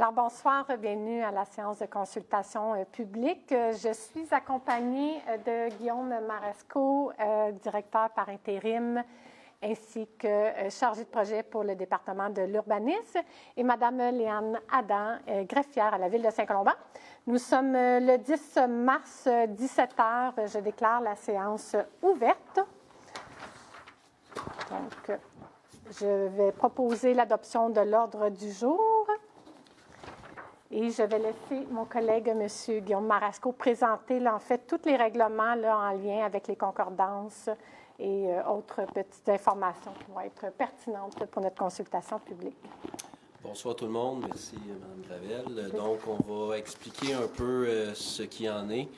Alors, bonsoir, bienvenue à la séance de consultation publique. Je suis accompagnée de Guillaume Marasco, directeur par intérim, ainsi que chargé de projet pour le département de l'urbanisme, et Mme Léane Adam, greffière à la Ville de Saint-Colomban. Nous sommes le 10 mars, 17h. Je déclare la séance ouverte. Donc, je vais proposer l'adoption de l'ordre du jour. Et je vais laisser mon collègue, M. Guillaume Marasco, présenter en fait tous les règlements en lien avec les concordances et autres petites informations qui vont être pertinentes pour notre consultation publique. Bonsoir tout le monde. Merci, Mme Gravel. Donc, on va expliquer un peu ce qu'il en est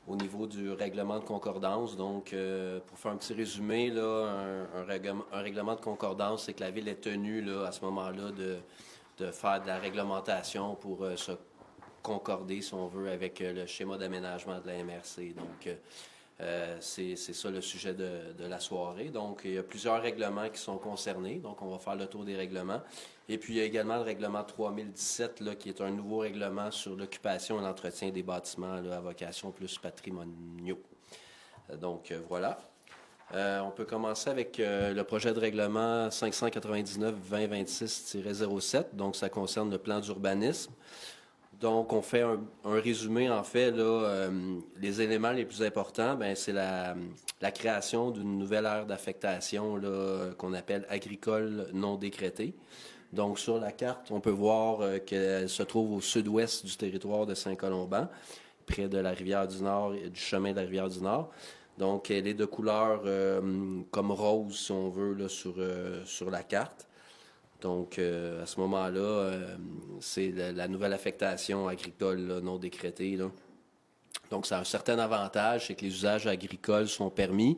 au niveau du règlement de concordance. Donc, pour faire un petit résumé, là, un règlement de concordance, c'est que la Ville est tenue là, à ce moment-là de faire de la réglementation pour se concorder, si on veut, avec le schéma d'aménagement de la MRC. Donc, c'est ça le sujet de la soirée. Donc, il y a plusieurs règlements qui sont concernés. Donc, on va faire le tour des règlements. Et puis, il y a également le règlement 3017, là, qui est un nouveau règlement sur l'occupation et l'entretien des bâtiments là, à vocation plus patrimoniaux. Donc, voilà. On peut commencer avec le projet de règlement 599-2026-07. Donc, ça concerne le plan d'urbanisme. Donc, on fait un résumé, en fait, là, les éléments les plus importants, bien, c'est la création d'une nouvelle aire d'affectation là, qu'on appelle agricole non décrétée. Donc, sur la carte, on peut voir qu'elle se trouve au sud-ouest du territoire de Saint-Colomban, près de la rivière du Nord et du chemin de la rivière du Nord. Donc, elle est de couleur comme rose, si on veut, là, sur la carte. Donc, à ce moment-là, c'est la nouvelle affectation agricole là, non décrétée. Là. Donc, ça a un certain avantage, c'est que les usages agricoles sont permis,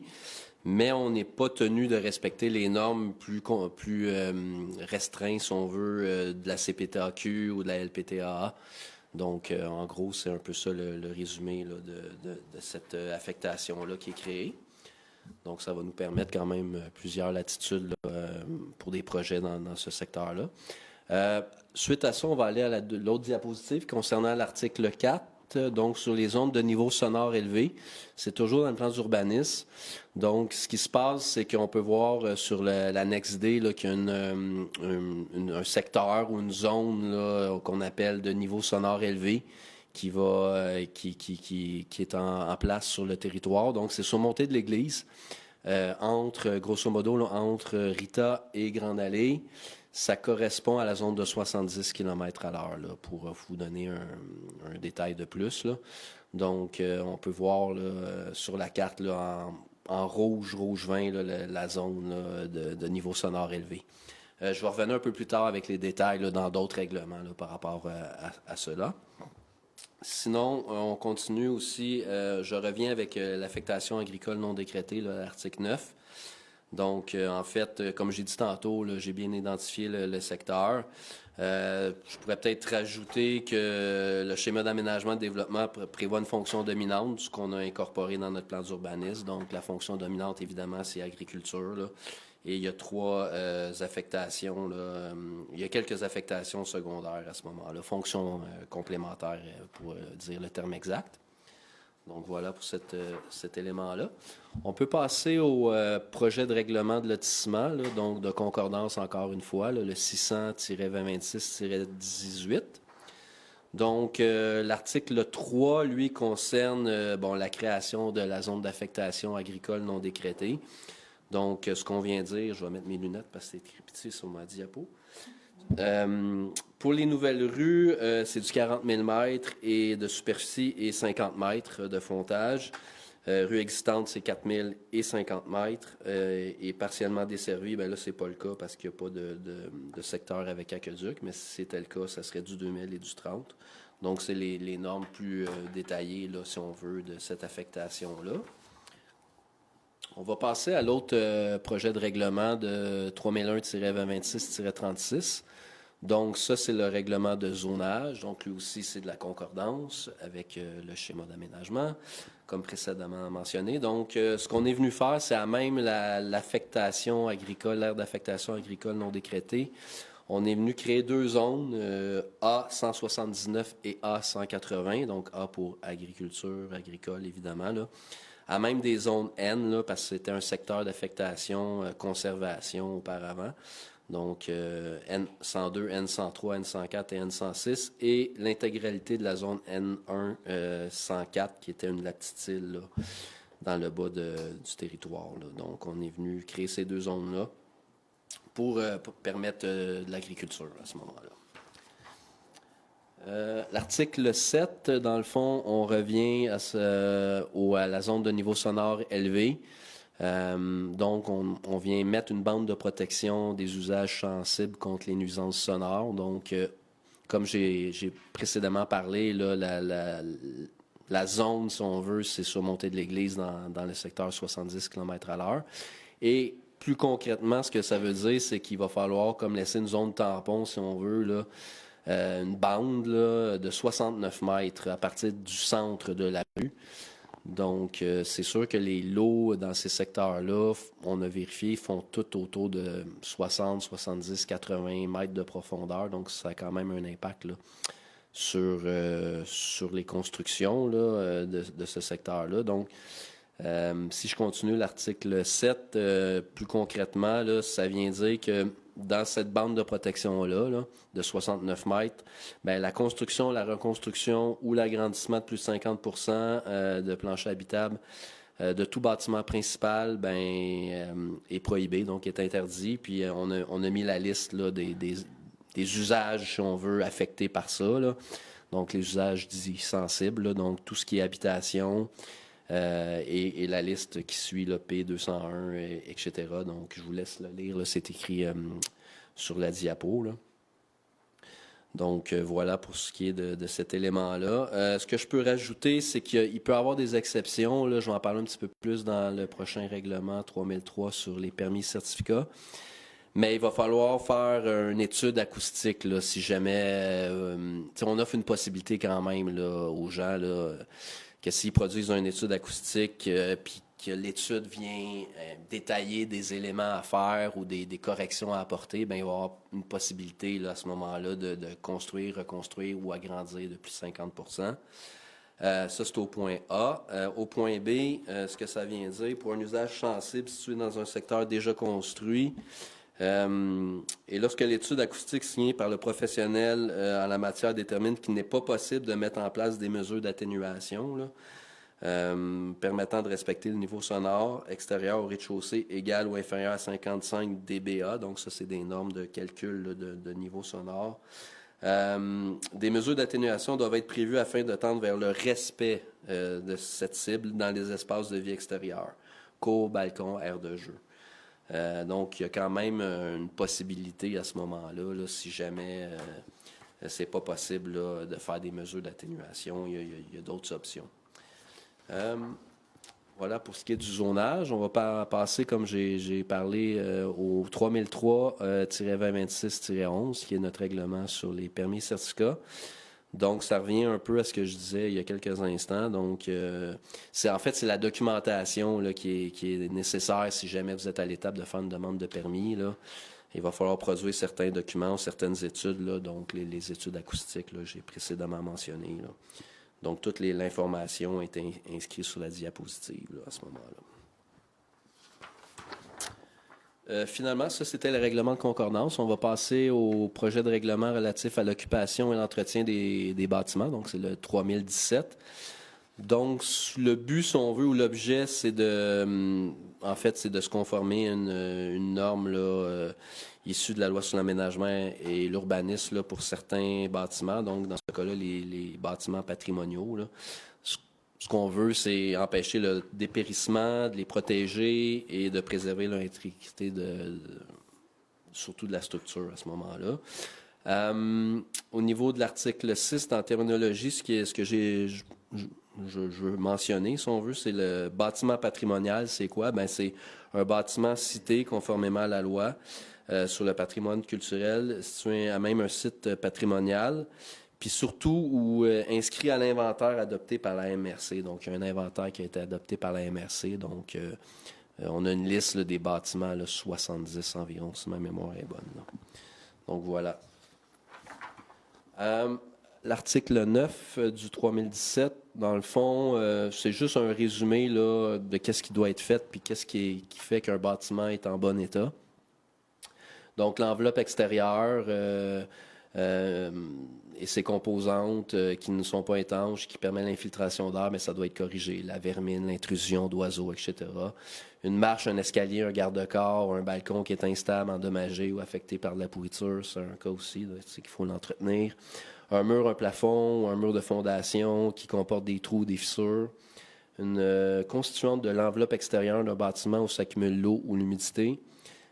mais on n'est pas tenu de respecter les normes plus restreintes, si on veut, de la CPTAQ ou de la LPTAA. Donc, en gros, c'est un peu ça le résumé là, de cette affectation-là qui est créée. Donc, ça va nous permettre quand même plusieurs latitudes là, pour des projets dans ce secteur-là. Suite à ça, on va aller à l'autre diapositive concernant l'article 4. Donc, sur les zones de niveau sonore élevé, c'est toujours dans le plan d'urbanisme. Donc, ce qui se passe, c'est qu'on peut voir sur l'annexe D là, qu'il y a un secteur ou une zone là, qu'on appelle de niveau sonore élevé qui est en place sur le territoire. Donc, c'est sur montée de l'église, grosso modo, là, entre Rita et Grande Allée. Ça correspond à la zone de 70 km à l'heure, là, pour vous donner un détail de plus. Là. Donc, on peut voir là, sur la carte là, en rouge vin, là, la zone là, de niveau sonore élevé. Je vais revenir un peu plus tard avec les détails là, dans d'autres règlements là, par rapport à cela. Sinon, on continue aussi. Je reviens avec l'affectation agricole non décrétée, là, l'article 9. Donc, en fait, comme j'ai dit tantôt, là, j'ai bien identifié le secteur. Je pourrais peut-être rajouter que le schéma d'aménagement de développement prévoit une fonction dominante, ce qu'on a incorporé dans notre plan d'urbanisme. Donc, la fonction dominante, évidemment, c'est agriculture, là. Et il y a 3 affectations. Là, il y a quelques affectations secondaires à ce moment-là, fonctions complémentaires pour dire le terme exact. Donc voilà pour cet élément-là. On peut passer au projet de règlement de lotissement, là, donc de concordance encore une fois, là, le 600-2026-18. Donc, l'article 3, lui, concerne la création de la zone d'affectation agricole non décrétée. Donc, ce qu'on vient de dire, je vais mettre mes lunettes parce que c'est écrit petit sur ma diapo. Pour les nouvelles rues, c'est du 40 000 mètres et de superficie et 50 mètres de fontage. Rue existante, c'est 4 000 et 50 mètres. Et partiellement desservie, bien là, c'est pas le cas parce qu'il n'y a pas de secteur avec aqueduc. Mais si c'était le cas, ça serait du 2 000 et du 30. Donc, c'est les normes plus détaillées, là, si on veut, de cette affectation-là. On va passer à l'autre projet de règlement de 3001-2026-36. Donc, ça, c'est le règlement de zonage. Donc, lui aussi, c'est de la concordance avec le schéma d'aménagement, comme précédemment mentionné. Donc, ce qu'on est venu faire, c'est à même l'affectation agricole, l'aire d'affectation agricole non décrétée. on est venu créer 2 zones, A179 et A180, donc A pour agriculture, agricole, évidemment, là, à même des zones N, là, parce que c'était un secteur d'affectation, conservation auparavant. Donc, N102, N103, N104 et N106, et l'intégralité de la zone N1 104, qui était une la petite île, là, dans le bas du territoire, là. Donc, on est venu créer ces 2 zones-là pour permettre de l'agriculture à ce moment-là. L'article 7, dans le fond, on revient à la zone de niveau sonore élevé. Donc, on vient mettre une bande de protection des usages sensibles contre les nuisances sonores. Donc, comme j'ai précédemment parlé, là, la zone, si on veut, c'est sur Montée de l'Église dans le secteur 70 km/h. Et plus concrètement, ce que ça veut dire, c'est qu'il va falloir comme laisser une zone tampon, si on veut, là, une bande là, de 69 mètres à partir du centre de la rue. Donc, c'est sûr que les lots dans ces secteurs-là, on a vérifié, font tout autour de 60, 70, 80 mètres de profondeur. Donc, ça a quand même un impact là, sur les constructions là, de ce secteur-là. Donc, si je continue l'article 7, plus concrètement, là, ça vient dire que dans cette bande de protection-là, là, de 69 mètres, bien, la construction, la reconstruction ou l'agrandissement de plus de 50 de planchers habitables de tout bâtiment principal est prohibé, donc est interdit. Puis on a mis la liste là, des usages, si on veut, affectés par ça, là. Donc les usages dits sensibles, là, donc tout ce qui est habitation, et la liste qui suit, le P201, etc. Donc, je vous laisse le lire. Là, c'est écrit sur la diapo. Là. Donc, voilà pour ce qui est de cet élément-là. Ce que je peux rajouter, c'est qu'il peut y avoir des exceptions. Là, je vais en parler un petit peu plus dans le prochain règlement 3003 sur les permis et certificats. Mais il va falloir faire une étude acoustique là, si jamais... on offre une possibilité quand même là, aux gens... Là, que s'ils produisent une étude acoustique, puis que l'étude vient détailler des éléments à faire ou des corrections à apporter, bien, il va y avoir une possibilité là, à ce moment-là de construire, reconstruire ou agrandir de plus de 50 ça, c'est au point A. Au point B, ce que ça vient dire, pour un usage sensible situé dans un secteur déjà construit, et lorsque l'étude acoustique signée par le professionnel en la matière détermine qu'il n'est pas possible de mettre en place des mesures d'atténuation là, permettant de respecter le niveau sonore extérieur au rez-de-chaussée égal ou inférieur à 55 dBA, donc ça c'est des normes de calcul là, de niveau sonore. Des mesures d'atténuation doivent être prévues afin de tendre vers le respect de cette cible dans les espaces de vie extérieurs, cours, balcons, aires de jeu. Donc, il y a quand même une possibilité à ce moment-là, là, si jamais c'est pas possible là, de faire des mesures d'atténuation, il y a d'autres options. Voilà pour ce qui est du zonage. On va passer, comme j'ai parlé, au 3003-2026-11, qui est notre règlement sur les permis et certificats. Donc, ça revient un peu à ce que je disais il y a quelques instants. Donc, c'est la documentation là, qui est nécessaire si jamais vous êtes à l'étape de faire une demande de permis. Là. Il va falloir produire certains documents, certaines études, là, donc les études acoustiques, là, j'ai précédemment mentionné. Là. Donc, toute l'information est inscrite sur la diapositive là, à ce moment-là. Finalement, ça, c'était le règlement de concordance. On va passer au projet de règlement relatif à l'occupation et l'entretien des bâtiments. Donc, c'est le 3017. Donc, le but, si on veut, ou l'objet, c'est de se conformer à une norme là, issue de la loi sur l'aménagement et l'urbanisme là, pour certains bâtiments. Donc, dans ce cas-là, les bâtiments patrimoniaux, là. Ce qu'on veut, c'est empêcher le dépérissement, de les protéger et de préserver l'intégrité surtout de la structure à ce moment-là. Au niveau de l'article 6, en terminologie, ce que je veux mentionner, si on veut, c'est le bâtiment patrimonial. C'est quoi? Bien, c'est un bâtiment cité conformément à la loi sur le patrimoine culturel, situé à même un site patrimonial. Puis surtout, ou inscrit à l'inventaire adopté par la MRC. Donc, il y a un inventaire qui a été adopté par la MRC. Donc, on a une liste là, des bâtiments, là, 70 environ, si ma mémoire est bonne. Là. Donc, voilà. L'article 9 du 3017, dans le fond, c'est juste un résumé là, de qu'est-ce qui doit être fait puis qu'est-ce qui fait qu'un bâtiment est en bon état. Donc, l'enveloppe extérieure et ses composantes qui ne sont pas étanches, qui permettent l'infiltration d'air, mais ça doit être corrigé. La vermine, l'intrusion d'oiseaux, etc. Une marche, un escalier, un garde-corps, un balcon qui est instable, endommagé ou affecté par de la pourriture, c'est un cas aussi, c'est qu'il faut l'entretenir. Un mur, un plafond, un mur de fondation qui comporte des trous, des fissures. Une constituante de l'enveloppe extérieure d'un bâtiment où s'accumule l'eau ou l'humidité.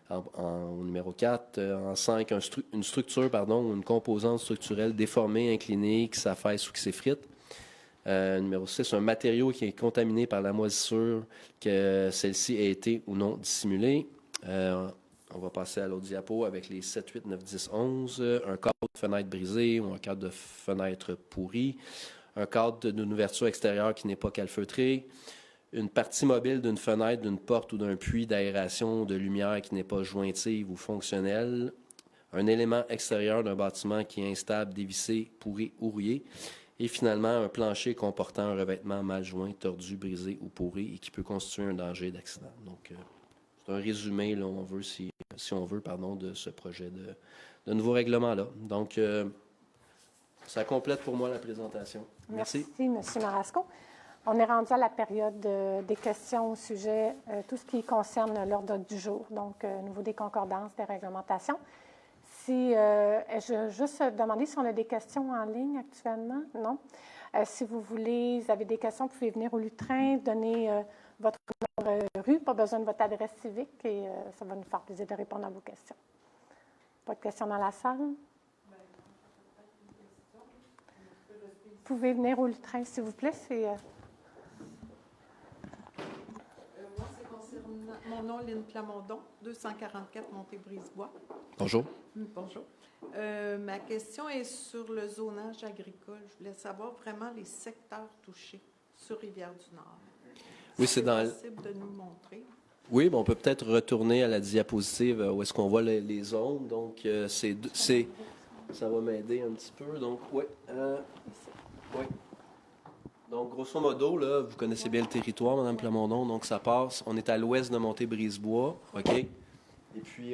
En numéro 4, en 5, une structure, ou une composante structurelle déformée, inclinée, qui s'affaisse ou qui s'effrite. Numéro 6, un matériau qui est contaminé par la moisissure, que celle-ci ait été ou non dissimulée. On va passer à l'autre diapo avec les 7, 8, 9, 10, 11. Un cadre de fenêtre brisé ou un cadre de fenêtre pourri. Un cadre d'une ouverture extérieure qui n'est pas calfeutrée. Une partie mobile d'une fenêtre, d'une porte ou d'un puits d'aération de lumière qui n'est pas jointive ou fonctionnelle. Un élément extérieur d'un bâtiment qui est instable, dévissé, pourri ou rouillé. Et finalement, un plancher comportant un revêtement mal joint, tordu, brisé ou pourri et qui peut constituer un danger d'accident. Donc, c'est un résumé, là, on veut, si on veut, de ce projet de nouveau règlement-là. Donc, ça complète pour moi la présentation. Merci. Merci, M. Marasco. On est rendu à la période des questions au sujet, tout ce qui concerne l'ordre du jour, donc au niveau des concordances, des réglementations. Je vais juste demander si on a des questions en ligne actuellement. Non? Si vous avez des questions, vous pouvez venir au lutrin, donner votre rue, pas besoin de votre adresse civique, et ça va nous faire plaisir de répondre à vos questions. Pas de questions dans la salle? Vous pouvez venir au lutrin, s'il vous plaît. Moi, c'est concernant mon nom, Lynne Plamondon, 244 Montée-Brisebois. Bonjour. Bonjour. Ma question est sur le zonage agricole. Je voulais savoir vraiment les secteurs touchés sur Rivière-du-Nord. Oui, c'est possible de nous montrer. Oui, on peut peut-être retourner à la diapositive où est-ce qu'on voit les zones. Donc, ça va m'aider un petit peu. Donc, oui. Oui. Donc, grosso modo, là, vous connaissez bien le territoire, Mme Plamondon. Donc, ça passe. On est à l'ouest de Montée-Brisebois, OK? Et puis,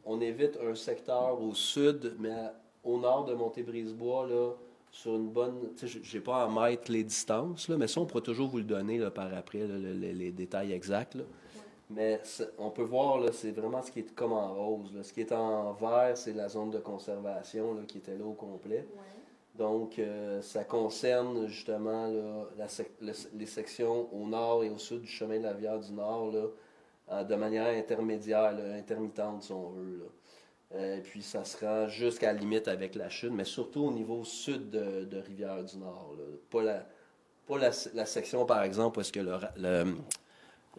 on évite un secteur au sud, mais au nord de Montée-Brisebois, là, sur une bonne... Tu sais, je n'ai pas à mettre les distances, là, mais ça, on pourra toujours vous le donner là, par après, là, les détails exacts. Là. Ouais. Mais on peut voir, là, c'est vraiment ce qui est comme en rose. Là. Ce qui est en vert, c'est la zone de conservation là, qui était là au complet. Ouais. Donc, ça concerne justement là, les sections au nord et au sud du chemin de la Rivière du Nord, là, de manière intermédiaire, là, intermittente, si on veut. Là. Et puis, ça se rend jusqu'à la limite avec la chute, mais surtout au niveau sud de Rivière du Nord. Là. Pas la section, par exemple, où est-ce que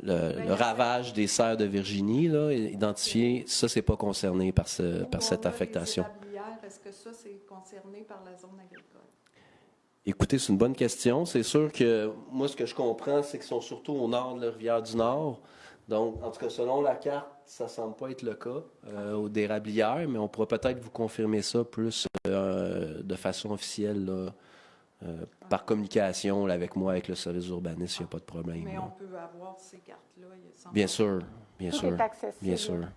le ravage des serres de Virginie là, est identifié, ça, c'est pas concerné par cette affectation. Est-ce que ça, c'est concerné par la zone agricole? Écoutez, c'est une bonne question. C'est sûr que moi, ce que je comprends, c'est qu'ils sont surtout au nord de la Rivière du Nord. Donc, en tout cas, selon la carte, ça ne semble pas être le cas aux d'érablières, mais on pourra peut-être vous confirmer ça plus de façon officielle, là, par communication là, avec moi, avec le service urbaniste, il n'y a pas de problème. Mais là. on peut avoir ces cartes-là. Bien sûr, bien Tout sûr. est accessible. Bien sûr.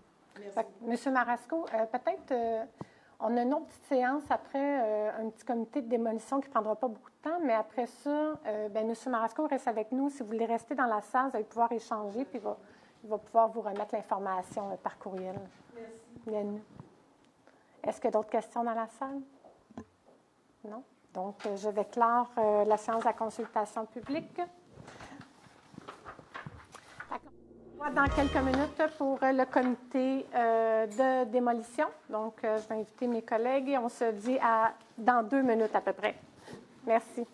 Monsieur Marasco, peut-être... on a une autre petite séance après, un petit comité de démolition qui ne prendra pas beaucoup de temps, mais après ça, M. Marasco reste avec nous. Si vous voulez rester dans la salle, vous allez pouvoir échanger, puis il va pouvoir vous remettre l'information par courriel. Merci. Bien. Est-ce qu'il y a d'autres questions dans la salle? Non? Donc, je déclare la séance de la consultation publique. Dans quelques minutes pour le comité de démolition. Donc, je vais inviter mes collègues et on se dit dans 2 minutes à peu près. Merci.